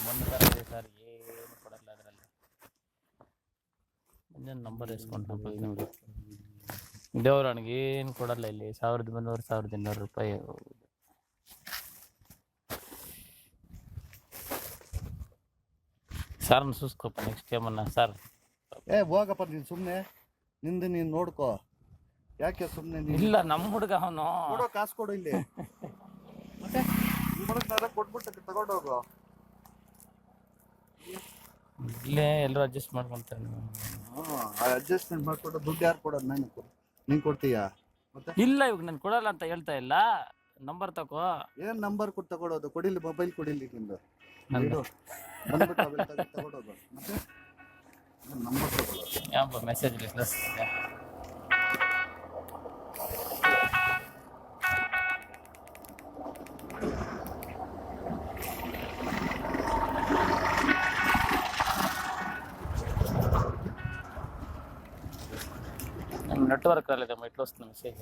ಮೊನ್ನೆ ಥರ ಇದೆ ಸರ್, ಏನು ಕೊಡಲ್ಲ ಅದರಲ್ಲಿ. ಮುಂಜಾನೆ ನಂಬರ್ ಇಸ್ಕೊಂಡು ದೇವ್ರು ನನಗೆ ಏನು ಕೊಡಲ್ಲ ಇಲ್ಲಿ. 1200 1200 ರೂಪಾಯಿ. ಸರ್ನ ಸುಸ್ಕೊಪ್ಪ ನೆಕ್ಸ್ಟ್ ಟೈಮನ್ನ ಸರ್. ಹೋಗಪ್ಪ ನೀನು ಸುಮ್ಮನೆ ನಿಂದು ನೀನು ನೋಡ್ಕೋ. ಯಾಕೆ ಸುಮ್ಮನೆ ಇಲ್ಲ ನಮ್ಮ ಹುಡುಗ ಅವನು. ಕೊಡೋ ಕಾಸು ಕೊಡು ಇಲ್ಲಿ. ಮತ್ತೆ ಹುಡುಗನಾರ ಕೊಟ್ಬಿಟ್ಟು ತಗೊಂಡೋಗು. ಇಲ್ಲೇ ಎಲ್ಲರೂ ಅಡ್ಜಸ್ಟ್ ಮಾಡ್ಕೊಂತಾರೆ. ಅಡ್ಜಸ್ಟ್ಮೆಂಟ್ ಮಾಡ್ಕೊಟ್ಟು ದುಡ್ಡು ಯಾರು ಕೊಡೋದು? ನಾನು ನೀನು ಕೊಡ್ತೀಯಾ? ಮತ್ತೆ ಇಲ್ಲ ಇವಾಗ ನಾನು ಕೊಡಲ್ಲ ಅಂತ ಹೇಳ್ತಾ ಇಲ್ಲ. ನಂಬರ್ ತಗೋ. ಏನು ನಂಬರ್ ಕೊಟ್ಟು ತಗೊಳೋದು? ಕೊಡಿಲಿ, ಮೊಬೈಲ್ ಕೊಡಿಲಿ ನಿಂದು. ನಂದು ತಗೊಳೋದು ಮತ್ತೆ ನಂಬರ್ ತಗೊಳ್ಳೋದು. ಯಾವ ಮೆಸೇಜ್ ನಮ್ಮ ನೆಟ್ವರ್ಕ್ ಅಲ್ಲಿದೆ ಇಟ್ಟು ವಸ್ತು ಮೆಸೇಜ್.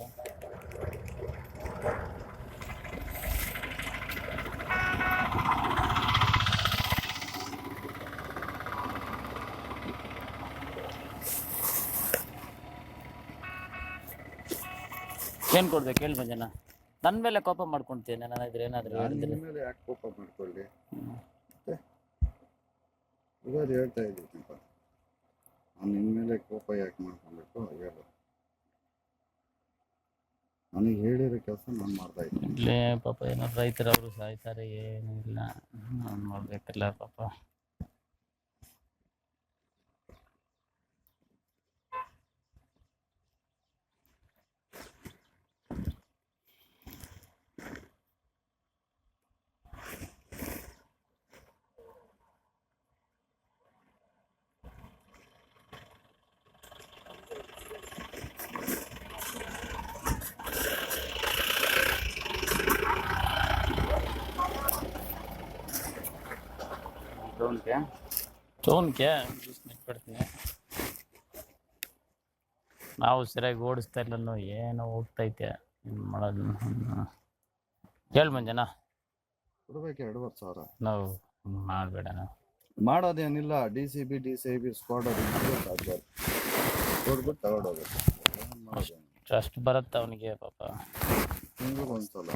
ಏನು ಕೊಡ್ಬೇಕು ಹೇಳಿ ಮಂಜನ? ನನ್ನ ಮೇಲೆ ಕೋಪ ಮಾಡ್ಕೊಂತೀನಿ ನಾನಾದ್ರೆ ಏನಾದರೂ ಹೇಳಿದ್ರೆ. ನಿಮ್ಮ ಮೇಲೆ ಯಾಕೆ ಕೋಪ ಮಾಡ್ಕೊಳ್ಳಿ? ಮತ್ತೆ ಇವಾಗ ಹೇಳ್ತಾ ಇದ್ದೀನಪ್ಪ, ನಾನು ನಿಮ್ಮ ಮೇಲೆ ಕೋಪ ಯಾಕೆ ಮಾಡ್ಕೊಬೇಕು ಹೇಳು. ನನಗೆ ಹೇಳಿರೋ ಕೆಲಸ ನಾನು ಮಾಡ್ತಾ ಇದ್ದೀನಿ. ಇಲ್ಲೇ ಪಾಪ ಏನಾದ್ರು ರೈತರವರು ಸಾಯ್ತಾರೆ, ಏನೂ ಇಲ್ಲ, ನಾನು ಮಾಡ್ಬೇಕಲ್ಲ ಪಾಪ. ಚೌನ್ಕೆ ಬಿಡ್ತೀನಿ. ನಾವು ಸರಿಯಾಗಿ ಓಡಿಸ್ತಾ ಇಲ್ಲ, ಏನೋ ಹೋಗ್ತೈತೆ. ಏನು ಮಾಡೋದು? ಹೇಳಿ ಮಂಜನ. ಕೊಡ್ಬೇಕು 2,500,000. ನಾವು ಮಾಡಬೇಡ, ನಾವು ಮಾಡೋದೇನಿಲ್ಲ. DCB squad ಕೊಡ್ಬಿಟ್ಟು ತಗೊಂಡೋಗ್ಬೇಕು. ಏನು ಮಾಡೋದು? ಟ್ರಸ್ಟ್ ಬರುತ್ತೆ ಅವನಿಗೆ ಪಾಪ. ತಿಂಗಳಿಗೆ ಒಂದ್ಸಲ,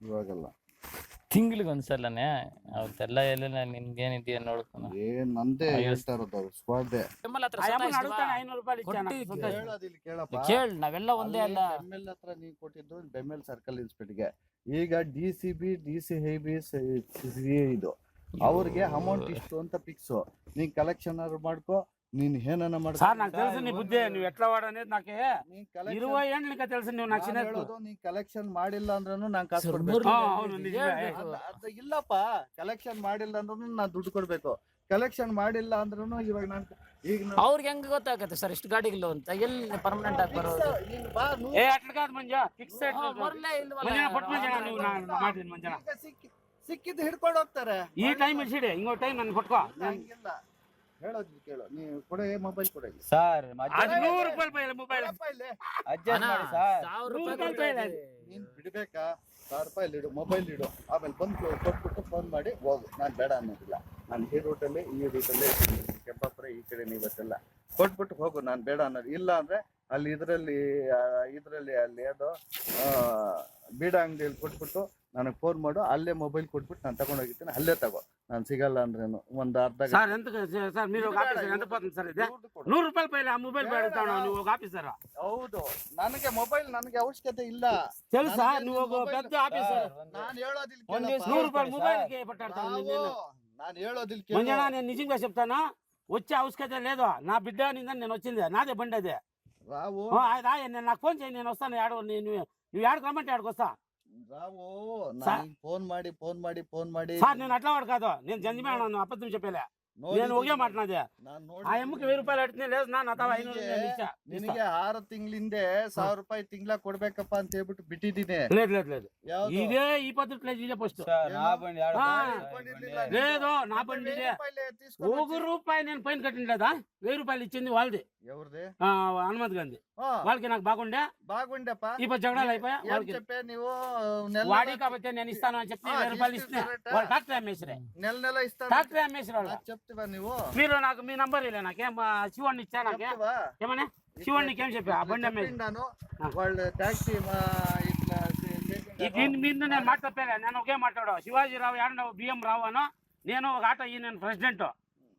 ಇವಾಗಲ್ಲ ತಿಂಗ್ಳಿಗೆ ಒಂದ್ಸಲನೇ. ಅವತ್ತೆಲ್ಲ ಎಲ್ಲ ನಿನ್ಗೇನಿದೆಯಾ ನೋಡ್ಕೊಂಡು. ಏನ್ ನಂದೇ ಹೇಳ್ತಾ ಇರೋದು ಸ್ಕ್ವಾಡ್ದೇ. ಕೇಳಿ ನಾವೆಲ್ಲ ಒಂದೇ ಅಲ್ಲ. ಬೆಮ್ಮೆಲ್ ಹತ್ರ ನೀ ಕೊಟ್ಟಿದ್ದು ಬೆಮ್ಮೆಲ್ ಸರ್ಕಲ್ ಇನ್ಸ್ಪೆಕ್ಟರ್ಗೆ. ಈಗ DCB ಇದು ಅವ್ರಿಗೆ ಅಮೌಂಟ್ ಇಷ್ಟು ಅಂತ ಫಿಕ್ಸ್. ನೀನ್ ಕಲೆಕ್ಷನ್ ಮಾಡ್ಕೋ, ನೀನ್ ಏನನ್ನ ಮಾಡ್ಕೋ. సార్ నాకు తెలుసు నీ బుద్ధి, నువ్వు ఎట్లా వాడనేది నాకే 20 ఏళ్ళు ఇంకా తెలుసు. నువ్వు నాకు ಹೇಳೋದು ನೀನ್ ಕಲೆಕ್ಷನ್ ಮಾಡಿಲ್ಲ ಅಂದ್ರೂ ನಾನ್ ಕಾಸು ಕೊಡ್ಬೇಕು. ಇಲ್ಲಪ್ಪ, ಕಲೆಕ್ಷನ್ ಮಾಡಿಲ್ಲ ಅಂದ್ರೂ ನಾನ್ ದುಡ್ಡು ಕೊಡ್ಬೇಕು. ಕಲೆಕ್ಷನ್ ಮಾಡಿಲ್ಲ ಅಂದ್ರೂ ಇವಾಗ ನಾನು ಈಗ ಅವ್ರಿಗೆ ಹೆಂಗ್ ಗೊತ್ತಾಗತ್ತೆ ಸರ್ ಇಷ್ಟು ಗಾಡಿಗಳು ಅಂತ? ಎಲ್ಲಿ ಪರ್ಮನೆಂಟ್ ಆಗಿ ಬರೋದು? ఏ అట్లా కాదు మంజా, ఫిక్సెడ్ మంజా పట్టు మంజా. నువ్వు మాట్లాడు మంజా. ಸಿಕ್ಕಿದ್ದು ಹಿಡ್ಕೊಂಡು ಹೋಗ್ತಾರೆ. ఈ టైం ఇచ్చిడే, ఇంకో టైం నన్ను పట్టుకో. ಹಂಗಿಲ್ಲ, ಹೇಳೋದು ಕೇಳು. ನೀವು ಕೊಡೆ ಮೊಬೈಲ್ ಕೊಡಿ సార్. అది 100 రూపాయలు పైల ಮೊಬೈಲ್ ಅಡ್ಜಸ್ಟ್ ಮಾಡಿ ಸರ್. 100 ರೂಪಾಯಿ ನೀನ್ ಬಿಡ್ಬೇಕಾ? 1,000 ರೂಪಾಯಿ ಇಡು, ಮೊಬೈಲ್ ಇಡು. ಆಮೇಲೆ ಬಂದು ಕೊಟ್ಬಿಟ್ಟು ಫೋನ್ ಮಾಡಿ ಹೋಗು. ನಾನು ಬೇಡ ಅನ್ನೋದಿಲ್ಲ. ನಾನು ಈ ರೂಟಲ್ಲಿ ಕೆಂಪಾಪುರ ಈ ಕಡೆ ಇವತ್ತೆಲ್ಲ ಕೊಟ್ಬಿಟ್ಟು ಹೋಗು. ನಾನು ಬೇಡ ಅನ್ನೋದು ಇಲ್ಲ. ಅಂದ್ರೆ ಅಲ್ಲಿ ಇದರಲ್ಲಿ ಅಲ್ಲಿ ಅದು ಬೀಡ ಅಂಗಡಿಯಲ್ಲಿ ಕೊಟ್ಬಿಟ್ಟು ನನಗೆ ಫೋನ್ ಮಾಡು. ಅಲ್ಲೇ ಮೊಬೈಲ್ ಕೊಟ್ಬಿಟ್ಟು ನಾನು ತಗೊಂಡೋಗಿರ್ತೀನಿ. ಅಲ್ಲೇ ತಗೋ. ನಾನು ಸಿಗಲ್ಲ ಅಂದ್ರೇನು ಒಂದು ಅರ್ಧ సార్ ఎంత సార్ మీరు ఒక ఆఫీసర్ ఎంత పోతుంది సార్? ఇది 100 రూపాయల పైన ఆ మొబైల్ పెడతావు నువ్వు ఒక ఆఫీసర్. ಹೌದು, ನನಗೆ ಮೊಬೈಲ್ ನನಗೆ ಅವಶ್ಯಕತೆ ಇಲ್ಲ. తెలుసా నువ్వు ఒక పెద్ద ఆఫీసర్. ನಾನು ಹೇಳೋದಿಲ್ಲ. 100 రూపాయల మొబైల్ కి పట్టాడతావు ನಾನು ಹೇಳೋದಿಲ್ಲ. మంజనా, నేను నిజంగా చెప్తాను, వచ్చే అవశ్యకత లేదు. నా బిడ్డ నేను వచ్చింది, నాదే బండి అది. రావు నాకు ఫోన్ చేయి, నేను వస్తాను. నువ్వు ఏడకు రమ్మంటే ఏడకు వస్తా. రావు ఫోన్ ಮಾಡಿ సార్ నేను అట్లా వాడు కాదు. నేను జంజమే అన్నాను, అబద్ధం చెప్పలే. నేను ఒకే మాట్లాడే ನಾನು ఆ ఎమ్మకి 1000 రూపాయలు అడిగితే లేదు ನಾನು ಅಥವಾ 500 నేను ఇచ్చా ನಿನಗೆ 6 ತಿಂಗಳಿಂದೆ 1000 ರೂಪಾಯಿ ತಿಂಗಳ ಕೊಡ್ಬೇಕಪ್ಪ ಅಂತ ಹೇಳ್ಬಿಟ್ಟು ಬಿಟ್ಟಿದ್ದೀನಿ. లేదు లేదు లేదు ಯಾವ್ದು? ఇదే ఈ పద్ధతిలో ఇదే ఫస్ట్ లేదు నా బండి ఇదే. ఒక రూపాయి నేను పైన కట్టినలేదా 1000 రూపాయలు ఇచ్చింది వాళ్ళది ఎవరిది? హనుమంత్ గాంధీ వాళ్ళకి నాకు బాగుండే బాగుండప్ప. ఈ పది జగడాలు అయిపోయా ఏం వాళ్ళకి చెప్పే నువ్వు వాడి కాబట్టి నేను ఇస్తాను అని చెప్పి 1000 రూపాయలు ఇస్తే వాళ్ళు ట్రాక్టర్ అమ్మేసిరే నెల ఇస్తాను ట్రాక్టర్ అమ్మేసిరు వాళ్ళు. చెప్తావా నువ్వు? మీరు నాకు మీ నంబర్ ఇలే నాకేం శివాన్ని ఇచ్చా నాకే చెప్తావా? ఏమన్నా శివానికి ఏం చెప్పా ఆ బండి అమ్మేసి చెప్పిండాను. వాళ్ళు ట్యాక్సీ ఇట్లా దీని మీద నేను మాట తప్పేలే నేను ఒకే మాట్లాడు శివాజీరావు ఏడవ బియ్యం రావు అను నేను ఒక ఆట ఈ నేను ప్రెసిడెంట్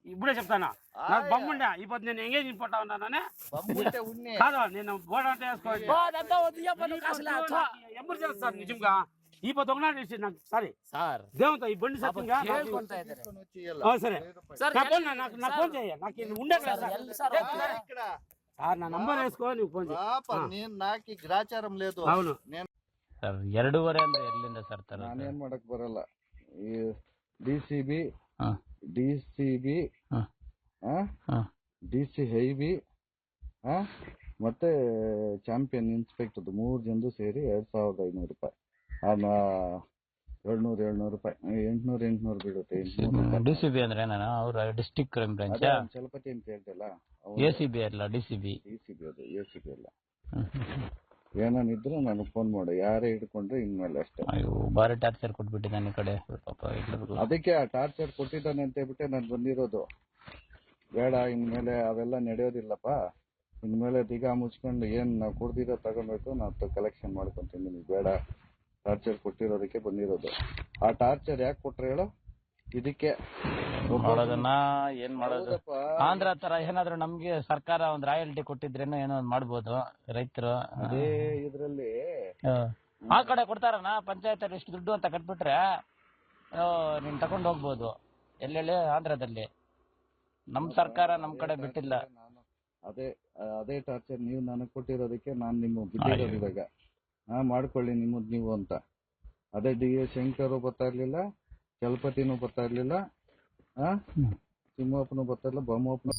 ఇప్పుడే చెప్తాను నాకు బొమ్ముండే ఈ పొద్దు నేను ఎంగేజ్ పోతా ఉన్నానని బొమ్ముంటే ఉన్ని. కాదు నేను బోర్డు అంటే వేసుకోవచ్చు ఎమర్జెన్సీ సార్ నిజంగా ఈ పొద్దు ఒకనాడు ఇచ్చి నాకు సారీ సార్ దేవుతో ఈ బండి సత్యంగా తీసుకొని వచ్చి ఇయ్యాల. సరే 1000 రూపాయలు. నా ఫోన్ నాకు ఫోన్ చేయ నాకు ఉండే సార్ ఇక్కడ నా నంబర్ వేసుకో నీకు ఫోన్ చేయ ಪಾಪ ನೀನ್ ನಾಕಿ ಗ್ರಾಚಾರಂ ಲೇದು. అవును ಸರ್ 2.5 ಅಂದ್ರೆ ಎಲ್ಲಿಂದ ಸರ್ ತರ ನಾನೇನ್ ಮಾಡಕ್ ಬರಲ್ಲ. ಈ ಡಿಸಿಬಿ ಹಾ. ಡಿಸಿಬಿ ಹಾ. ಹಾ. ಡಿಸಿ ಹೈಬಿ ಮತ್ತೆ ಚಾಂಪಿಯನ್ ಇನ್ಸ್ಪೆಕ್ಟರ್ 3 ಜನದು ಸೇರಿ 2500 ರೂಪಾಯಿ. 700 ರೂಪಾಯಿ 800 ಬೀಳುತ್ತೆ. ಡಿಸಿಬಿ ಅಂದ್ರೆ ನಾನು ಅವ್ರ ಡಿಸ್ಟ್ರಿಕ್ಟ್ ಕ್ರೈಮ್ ಬ್ರಾಂಚ್ ಚಲಪತಿ ಅಂತ ಹೇಳ್ತಲ್ಲ ಎಸಿಬಿ ಅಲ್ಲ ಡಿಸಿಬಿ ಡಿಸಿಬಿ ಅದು ಎಸಿಬಿ ಅಲ್ಲ. ಏನಾನಿದ್ರು ನನಗೆ ಫೋನ್ ಮಾಡು ಯಾರೇ ಹಿಡ್ಕೊಂಡ್ರೆ ಇನ್ಮೇಲೆ ಅಷ್ಟೇ. ಅಯ್ಯೋ ಬಾರಿ ಟಾರ್ಚರ್ ಕೊಟ್ಬಿಟ್ಟಿದ್ದಾನೆ ಈ ಕಡೆ ಪಾಪ ಎಲ್ಲರಿಗೂ. ಅದಕ್ಕೆ ಆ ಟಾರ್ಚರ್ ಕೊಟ್ಟಿದ್ದಾನೆ ಅಂತ ಹೇಳ್ಬಿಟ್ಟೆ ನಾನು ಬಂದಿರೋದು. ಬೇಡ ಇನ್ಮೇಲೆ ಅವೆಲ್ಲ ನಡೆಯೋದಿಲ್ಲಪ್ಪ. ಇನ್ಮೇಲೆ ದಿಗ ಮುಚ್ಕೊಂಡು ಏನ್ ನಾವು ಕುಡ್ದಿರೋ ತಗೊಂಡ್ಬೇಕು ನಾವು ಕಲೆಕ್ಷನ್ ಮಾಡ್ಕೊಂತೀನಿ. ನಿಮ್ಗೆ ಬೇಡ ಟಾರ್ಚರ್ ಕೊಟ್ಟಿರೋದಕ್ಕೆ ಬಂದಿರೋದು. ಆ ಟಾರ್ಚರ್ ಯಾಕೆ ಕೊಟ್ರೆ ಹೇಳು? ಇದಕ್ಕೆ ಮಾಡೋದನ್ನ ಏನ್ ಮಾಡೋದು ಹೌದಪ್ಪ. ಆಂಧ್ರ ತರ ಏನಾದ್ರು ನಮ್ಗೆ ಸರ್ಕಾರ ಒಂದ್ ರಾಯಲ್ಟಿ ಕೊಟ್ಟಿದ್ರೇನೋ ಏನೋ ಒಂದ್ ಮಾಡ್ಬೋದು ರೈತರು. ಅದೇ ಇದ್ರಲ್ಲಿ ಆ ಕಡೆ ಕೊಡ್ತಾರನ ಪಂಚಾಯತ್ ಅಲ್ಲಿ ಇಷ್ಟು ದುಡ್ಡು ಅಂತ ಕಟ್ಬಿಟ್ರೆ ನೀನ್ ತಗೊಂಡ್ ಹೋಗ್ಬೋದು. ಎಲ್ಲೆಲ್ಲಿ ಆಂಧ್ರದಲ್ಲಿ ನಮ್ ಸರ್ಕಾರ ನಮ್ ಕಡೆ ಬಿಟ್ಟಿಲ್ಲ. ಅದೇ ಟಾರ್ಚರ್ ನೀವು ನನಗೆ ಕೊಟ್ಟಿರೋದಕ್ಕೆ ನಾನು ನಿಮ್ಗೆ ಬಿಟ್ಟಿರೋದು ಇವಾಗ. ಮಾಡ್ಕೊಳ್ಳಿ ನಿಮ್ಮದ್ ನೀವು ಅಂತ. ಅದೇ ಡಿ.ಎ. ಶಂಕರ್ ಬರ್ತಾ ಇರ್ಲಿಲ್ಲ, ಚಲಪತಿನೂ ಬರ್ತಾ ಇರ್ಲಿಲ್ಲ, ಸಿಂಹಪ್ಪನು ಬರ್ತಾ ಇಲ್ಲ, ಬೊಮ್ಮಪ್ಪನು